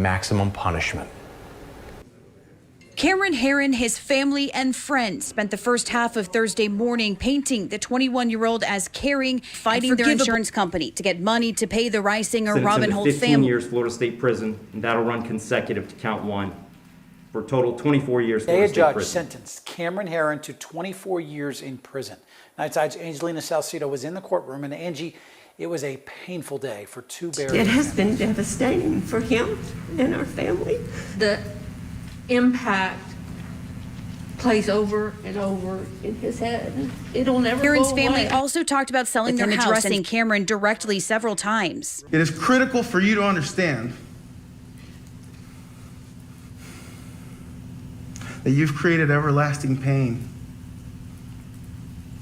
maximum punishment. Cameron Herrin, his family and friends spent the first half of Thursday morning painting the 21-year-old as caring, fighting their insurance company to get money to pay the Reisinger Robin Holt 15 family. years Florida State Prison, and that'll run consecutive to count one. For a total 24 years Florida State judge Prison. Sentenced Cameron Herrin to 24 years in prison. Night Side's Angelina Salcido was in the courtroom, and Angie, it was a painful day for two buried It has been devastating for him and our family. The impact plays over and over in his head. It'll never go away. Herrin's family also talked about selling their house, addressing Cameron directly several times. It is critical for you to understand that you've created everlasting pain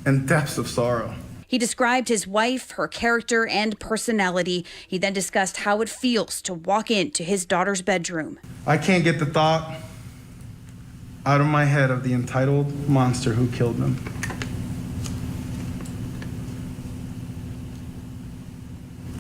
and depths of sorrow. He described his wife, her character, and personality. He then discussed how it feels to walk into his daughter's bedroom. I can't get the thought out of my head of the entitled monster who killed them.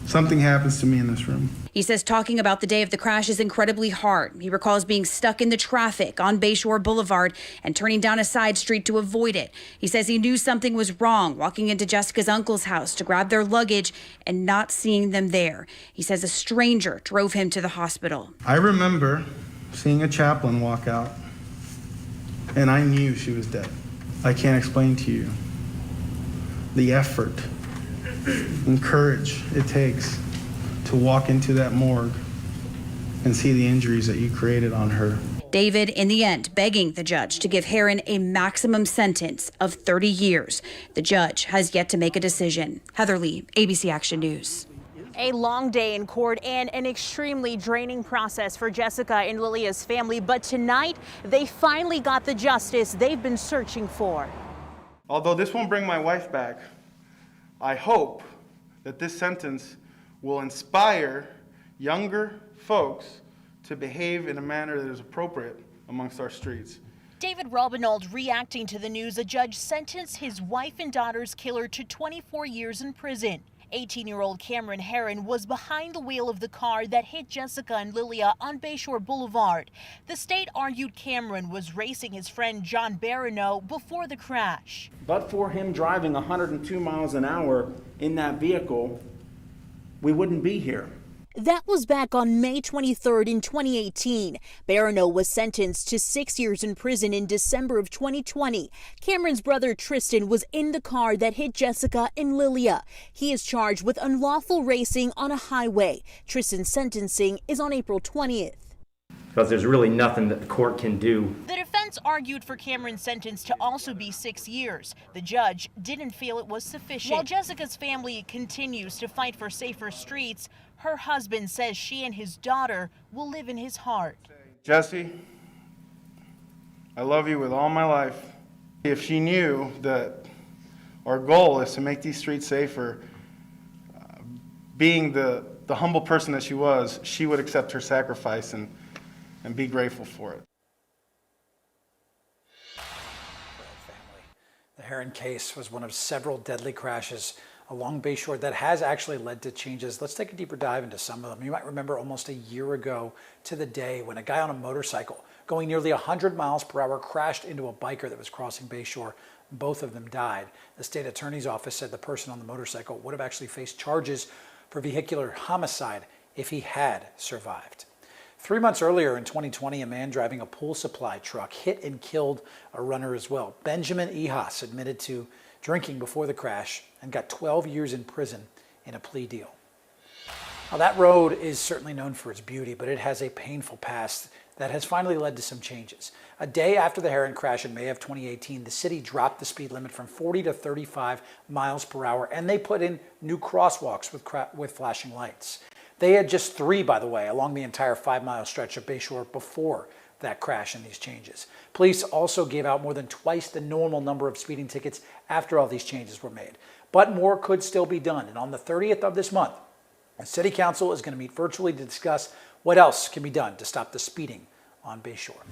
Something happens to me in this room. He says talking about the day of the crash is incredibly hard. He recalls being stuck in the traffic on Bayshore Boulevard and turning down a side street to avoid it. He says he knew something was wrong walking into Jessica's uncle's house to grab their luggage and not seeing them there. He says a stranger drove him to the hospital. I remember seeing a chaplain walk out, and I knew she was dead. I can't explain to you the effort and courage it takes to walk into that morgue and see the injuries that you created on her. David, in the end, begging the judge to give Herrin a maximum sentence of 30 years. The judge has yet to make a decision. Heather Lee, ABC Action News. A long day in court and an extremely draining process for Jessica and Lilia's family. But tonight, they finally got the justice they've been searching for. Although this won't bring my wife back, I hope that this sentence will inspire younger folks to behave in a manner that is appropriate amongst our streets. David Robinold reacting to the news a judge sentenced his wife and daughter's killer to 24 years in prison. 18-year-old Cameron Herrin was behind the wheel of the car that hit Jessica and Lilia on Bayshore Boulevard. The state argued Cameron was racing his friend John Barano before the crash. But for him driving 102 miles an hour in that vehicle, we wouldn't be here. That was back on May 23rd in 2018. Barano was sentenced to 6 years in prison in December of 2020. Cameron's brother Tristan was in the car that hit Jessica and Lilia. He is charged with unlawful racing on a highway. Tristan's sentencing is on April 20th. Because there's really nothing that the court can do. The defense argued for Cameron's sentence to also be 6 years. The judge didn't feel it was sufficient. While Jessica's family continues to fight for safer streets, her husband says she and his daughter will live in his heart. Jesse, I love you with all my life. If she knew that our goal is to make these streets safer, being the humble person that she was, she would accept her sacrifice and be grateful for it. The Herrin case was one of several deadly crashes along Bayshore that has actually led to changes. Let's take a deeper dive into some of them. You might remember almost a year ago to the day when a guy on a motorcycle going nearly 100 miles per hour crashed into a biker that was crossing Bayshore. Both of them died. The state attorney's office said the person on the motorcycle would have actually faced charges for vehicular homicide if he had survived. 3 months earlier in 2020, a man driving a pool supply truck hit and killed a runner as well. Benjamin Ehas admitted to drinking before the crash and got 12 years in prison in a plea deal. Now, that road is certainly known for its beauty, but it has a painful past that has finally led to some changes. A day after the Herrin crash in May of 2018, the city dropped the speed limit from 40 to 35 miles per hour, and they put in new crosswalks with flashing lights. They had just 3, by the way, along the entire 5-mile stretch of Bayshore before that crash and these changes. Police also gave out more than twice the normal number of speeding tickets after all these changes were made. But more could still be done. And on the 30th of this month, the City Council is going to meet virtually to discuss what else can be done to stop the speeding on Bayshore.